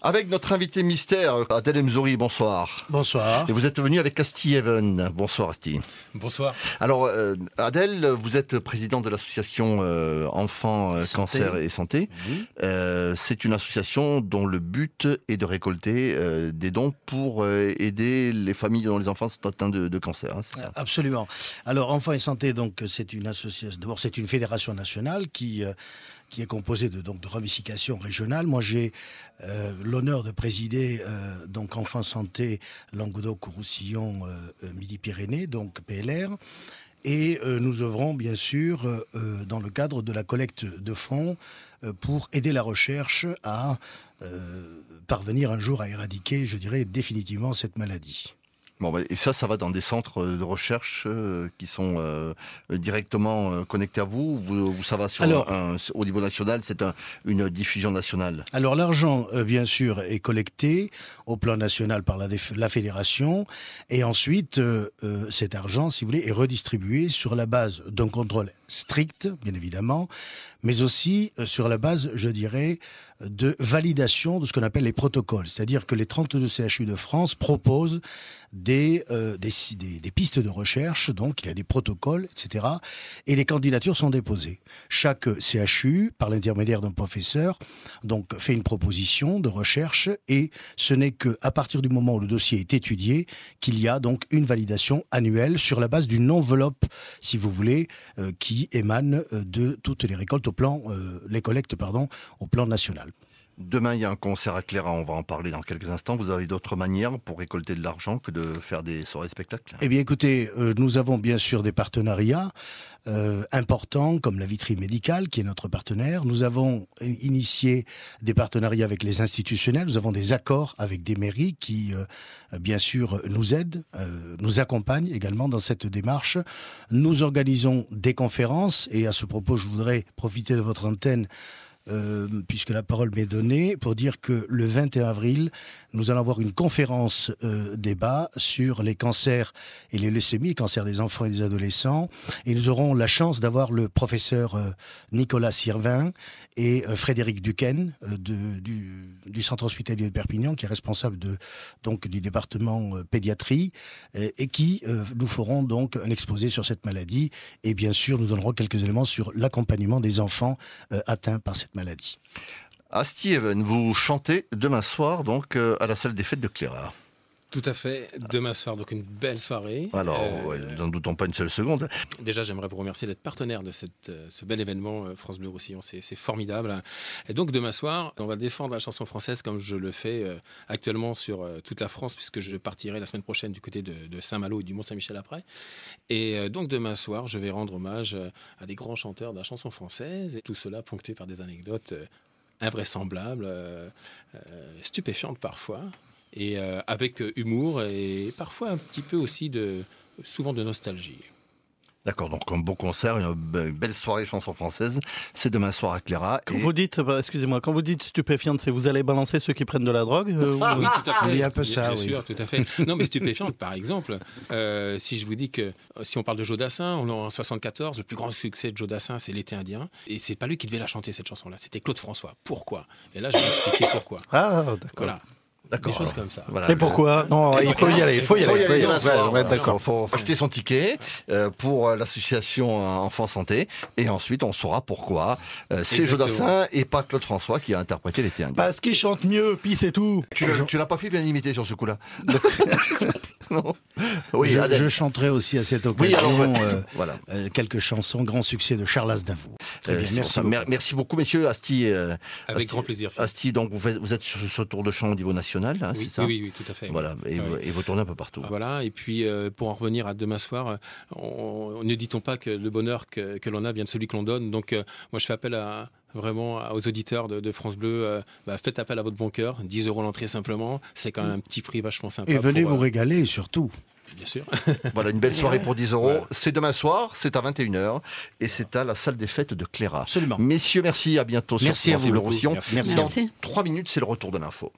Avec notre invité mystère, Adel Mzouri, bonsoir. Bonsoir. Et vous êtes venu avec Asti Even. Bonsoir Asti. Bonsoir. Alors Adel, vous êtes président de l'association Enfants, Cancer et Santé. Oui. C'est une association dont le but est de récolter des dons pour aider les familles dont les enfants sont atteints de cancer. Hein, c'est ça ? Absolument. Alors Enfants et Santé, donc c'est une association. D'abord, c'est une fédération nationale qui est composée de ramifications régionales. Moi, j'ai l'honneur de présider donc Enfants Santé Languedoc-Roussillon Midi-Pyrénées, donc PLR. Et nous œuvrons bien sûr dans le cadre de la collecte de fonds pour aider la recherche à parvenir un jour à éradiquer, je dirais, définitivement cette maladie. Bon, et ça va dans des centres de recherche qui sont directement connectés à vous, ou ça va sur au niveau national, c'est une diffusion nationale? Alors l'argent, bien sûr, est collecté au plan national par la fédération, et ensuite cet argent, si vous voulez, est redistribué sur la base d'un contrôle strict, bien évidemment, mais aussi sur la base, je dirais, de validation de ce qu'on appelle les protocoles. C'est-à-dire que les 32 CHU de France proposent des pistes de recherche, donc il y a des protocoles, etc. Et les candidatures sont déposées. Chaque CHU, par l'intermédiaire d'un professeur, donc fait une proposition de recherche, et ce n'est qu'à partir du moment où le dossier est étudié qu'il y a donc une validation annuelle sur la base d'une enveloppe, si vous voulez, qui émane de toutes les récoltes les collectes au plan national. Demain, il y a un concert à Cléra, on va en parler dans quelques instants. Vous avez d'autres manières pour récolter de l'argent que de faire des soirées spectacles? Eh bien écoutez, nous avons bien sûr des partenariats importants comme la Vitrine Médicale qui est notre partenaire. Nous avons initié des partenariats avec les institutionnels. Nous avons des accords avec des mairies qui bien sûr nous aident, nous accompagnent également dans cette démarche. Nous organisons des conférences, et à ce propos je voudrais profiter de votre antenne puisque la parole m'est donnée, pour dire que le 21 avril, nous allons avoir une conférence débat sur les cancers et les leucémies, cancers des enfants et des adolescents. Et nous aurons la chance d'avoir le professeur Nicolas Sirvin et Frédéric Duquesne du centre hospitalier de Perpignan, qui est responsable du département pédiatrie, et qui nous feront donc un exposé sur cette maladie. Et bien sûr, nous donnerons quelques éléments sur l'accompagnement des enfants atteints par cette maladie. Asti Even, vous chantez demain soir donc à la salle des fêtes de Cléra. Tout à fait, demain soir, donc une belle soirée. Alors, n'en doutons pas une seule seconde. Déjà, j'aimerais vous remercier d'être partenaire de ce bel événement France Bleu Roussillon, c'est formidable. Et donc demain soir, on va défendre la chanson française comme je le fais actuellement sur toute la France, puisque je partirai la semaine prochaine du côté de Saint-Malo et du Mont-Saint-Michel après. Et donc demain soir, je vais rendre hommage à des grands chanteurs de la chanson française, et tout cela ponctué par des anecdotes invraisemblables, stupéfiantes parfois, et avec humour et parfois un petit peu aussi souvent de nostalgie. D'accord, donc un beau concert, une belle soirée chanson française, c'est demain soir à Cléra. Quand vous dites, excusez-moi, quand vous dites stupéfiante, c'est vous allez balancer ceux qui prennent de la drogue Oui, tout à fait. Il y a un peu ça, bien oui. sûr, tout à fait. Non, mais stupéfiante, par exemple, si je vous dis que, si on parle de Jodassin, en 1974, le plus grand succès de Jodassin, c'est L'été indien, et c'est pas lui qui devait la chanter, cette chanson-là, c'était Claude François. Pourquoi? Et là, je vais expliquer pourquoi. Ah, d'accord. Voilà. D'accord. Des choses comme ça. Voilà. Et pourquoi? Non, il faut y aller, il faut y aller. D'accord, il faut acheter son ticket pour l'association Enfants Santé, et ensuite on saura pourquoi c'est Jodassin et pas Claude François qui a interprété L'été indien. Parce qu'il chante mieux, puis c'est tout. Tu l'as pas fait bien imité sur ce coup-là. Non. Oui, je chanterai aussi à cette occasion voilà. quelques chansons, grand succès de Charles Aznavour. Très bien, merci beaucoup. Merci beaucoup, messieurs. Asti, Avec grand plaisir. Asti, donc vous êtes sur ce tour de chant au niveau national, hein, oui, c'est ça? Oui, tout à fait. Voilà, et vous tournez un peu partout. Voilà, et puis pour en revenir à demain soir, ne dit-on pas que le bonheur que l'on a vient de celui que l'on donne. Donc moi je fais appel vraiment aux auditeurs de France Bleu, faites appel à votre bon cœur, 10 € l'entrée simplement, c'est quand même un petit prix vachement sympa. Et venez vous régaler surtout. Bien sûr. Voilà, une belle soirée pour 10 €. Voilà. C'est demain soir, c'est à 21h, et c'est à la salle des fêtes de Cléra. Absolument. Messieurs, merci, à bientôt merci sur France Bleu à vous. Roussillon. Merci. Dans 3 minutes, c'est le retour de l'info.